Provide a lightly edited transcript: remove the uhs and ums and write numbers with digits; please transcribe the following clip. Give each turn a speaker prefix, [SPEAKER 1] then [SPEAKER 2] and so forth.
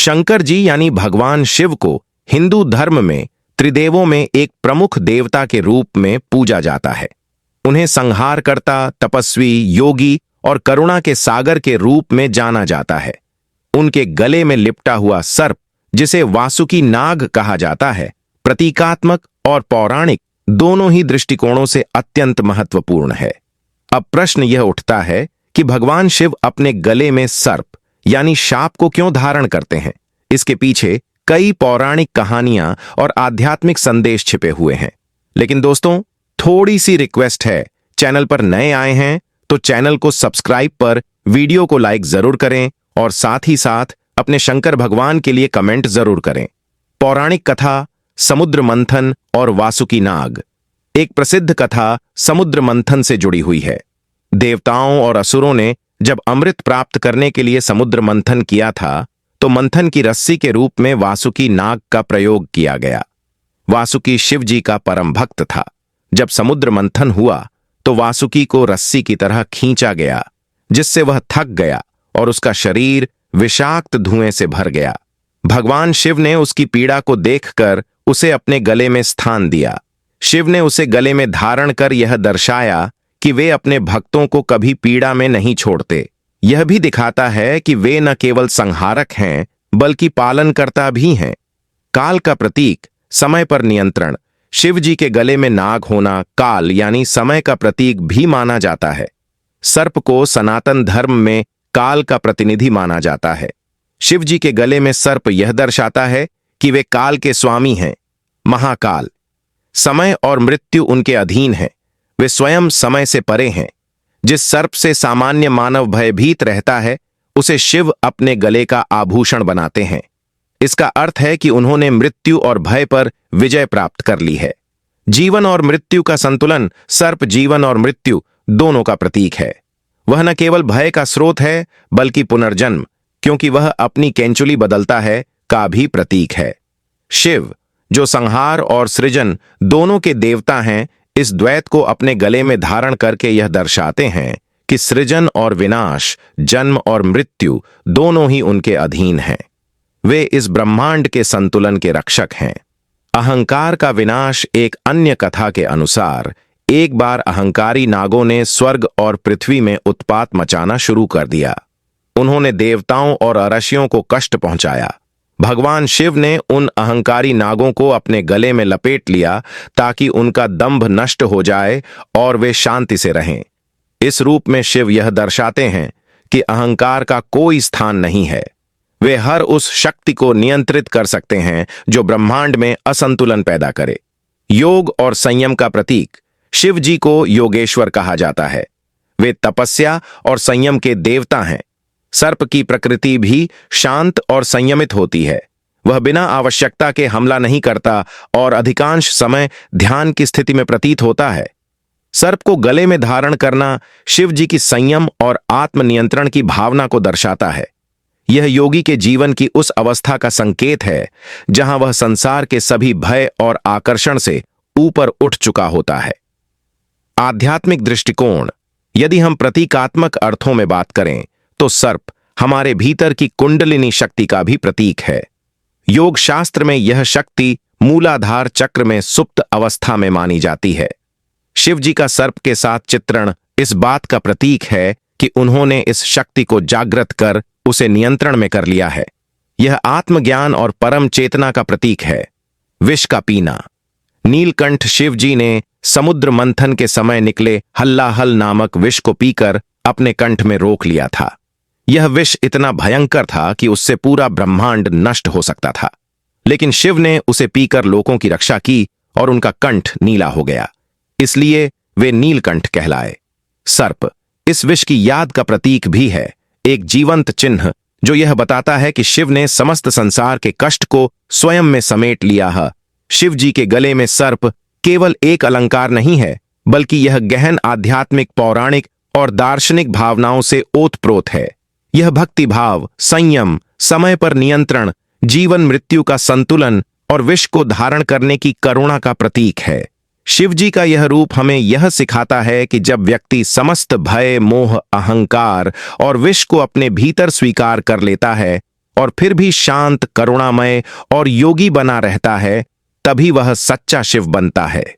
[SPEAKER 1] शंकर जी यानी भगवान शिव को हिंदू धर्म में त्रिदेवों में एक प्रमुख देवता के रूप में पूजा जाता है। उन्हें संहारकर्ता, तपस्वी, योगी और करुणा के सागर के रूप में जाना जाता है। उनके गले में लिपटा हुआ सर्प, जिसे वासुकी नाग कहा जाता है, प्रतीकात्मक और पौराणिक दोनों ही दृष्टिकोणों से अत्यंत महत्वपूर्ण है। अब प्रश्न यह उठता है कि भगवान शिव अपने गले में सर्प यानी शाप को क्यों धारण करते हैं? इसके पीछे कई पौराणिक कहानियां और आध्यात्मिक संदेश छिपे हुए हैं। लेकिन दोस्तों, थोड़ी सी रिक्वेस्ट है, चैनल पर नए आए हैं तो चैनल को सब्सक्राइब पर वीडियो को लाइक जरूर करें और साथ ही साथ अपने शंकर भगवान के लिए कमेंट जरूर करें। पौराणिक कथा समुद्र मंथन और वासुकी नाग। एक प्रसिद्ध कथा समुद्र मंथन से जुड़ी हुई है। देवताओं और असुरों ने जब अमृत प्राप्त करने के लिए समुद्र मंथन किया था, तो मंथन की रस्सी के रूप में वासुकी नाग का प्रयोग किया गया। वासुकी शिव जी का परम भक्त था। जब समुद्र मंथन हुआ तो वासुकी को रस्सी की तरह खींचा गया, जिससे वह थक गया और उसका शरीर विषाक्त धुएं से भर गया। भगवान शिव ने उसकी पीड़ा को देखकर उसे अपने गले में स्थान दिया। शिव ने उसे गले में धारण कर यह दर्शाया कि वे अपने भक्तों को कभी पीड़ा में नहीं छोड़ते। यह भी दिखाता है कि वे न केवल संहारक हैं, बल्कि पालनकर्ता भी हैं। काल का प्रतीक, समय पर नियंत्रण। शिव जी के गले में नाग होना काल यानी समय का प्रतीक भी माना जाता है। सर्प को सनातन धर्म में काल का प्रतिनिधि माना जाता है। शिव जी के गले में सर्प यह दर्शाता है कि वे काल के स्वामी हैं। महाकाल, समय और मृत्यु उनके अधीन है। वे स्वयं समय से परे हैं। जिस सर्प से सामान्य मानव भयभीत रहता है, उसे शिव अपने गले का आभूषण बनाते हैं। इसका अर्थ है कि उन्होंने मृत्यु और भय पर विजय प्राप्त कर ली है। जीवन और मृत्यु का संतुलन। सर्प जीवन और मृत्यु दोनों का प्रतीक है। वह न केवल भय का स्रोत है, बल्कि पुनर्जन्म, क्योंकि वह अपनी केंचुली बदलता है, का भी प्रतीक है। शिव, जो संहार और सृजन दोनों के देवता हैं, इस द्वैत को अपने गले में धारण करके यह दर्शाते हैं कि सृजन और विनाश, जन्म और मृत्यु दोनों ही उनके अधीन हैं। वे इस ब्रह्मांड के संतुलन के रक्षक हैं। अहंकार का विनाश। एक अन्य कथा के अनुसार एक बार अहंकारी नागों ने स्वर्ग और पृथ्वी में उत्पात मचाना शुरू कर दिया। उन्होंने देवताओं और अर्षियों को कष्ट पहुंचाया। भगवान शिव ने उन अहंकारी नागों को अपने गले में लपेट लिया ताकि उनका दंभ नष्ट हो जाए और वे शांति से रहें। इस रूप में शिव यह दर्शाते हैं कि अहंकार का कोई स्थान नहीं है। वे हर उस शक्ति को नियंत्रित कर सकते हैं जो ब्रह्मांड में असंतुलन पैदा करे। योग और संयम का प्रतीक। शिव जी को योगेश्वर कहा जाता है। वे तपस्या और संयम के देवता हैं। सर्प की प्रकृति भी शांत और संयमित होती है। वह बिना आवश्यकता के हमला नहीं करता और अधिकांश समय ध्यान की स्थिति में प्रतीत होता है। सर्प को गले में धारण करना शिव जी की संयम और आत्मनियंत्रण की भावना को दर्शाता है। यह योगी के जीवन की उस अवस्था का संकेत है जहां वह संसार के सभी भय और आकर्षण से ऊपर उठ चुका होता है। आध्यात्मिक दृष्टिकोण। यदि हम प्रतीकात्मक अर्थों में बात करें तो सर्प हमारे भीतर की कुंडलिनी शक्ति का भी प्रतीक है। योग शास्त्र में यह शक्ति मूलाधार चक्र में सुप्त अवस्था में मानी जाती है। शिव जी का सर्प के साथ चित्रण इस बात का प्रतीक है कि उन्होंने इस शक्ति को जागृत कर उसे नियंत्रण में कर लिया है। यह आत्मज्ञान और परम चेतना का प्रतीक है। विष का पीना। नीलकंठ शिव जी ने समुद्र मंथन के समय निकले हल्लाहल नामक विष को पीकर अपने कंठ में रोक लिया था। यह विष इतना भयंकर था कि उससे पूरा ब्रह्मांड नष्ट हो सकता था, लेकिन शिव ने उसे पीकर लोगों की रक्षा की और उनका कंठ नीला हो गया। इसलिए वे नीलकंठ कहलाए। सर्प इस विष की याद का प्रतीक भी है, एक जीवंत चिन्ह जो यह बताता है कि शिव ने समस्त संसार के कष्ट को स्वयं में समेट लिया है। शिव जी के गले में सर्प केवल एक अलंकार नहीं है, बल्कि यह गहन आध्यात्मिक, पौराणिक और दार्शनिक भावनाओं से ओतप्रोत है। यह भक्ति भाव, संयम, समय पर नियंत्रण, जीवन मृत्यु का संतुलन और विष को धारण करने की करुणा का प्रतीक है। शिव जी का यह रूप हमें यह सिखाता है कि जब व्यक्ति समस्त भय, मोह, अहंकार और विष को अपने भीतर स्वीकार कर लेता है, और फिर भी शांत, करुणामय और योगी बना रहता है, तभी वह सच्चा शिव बनता है।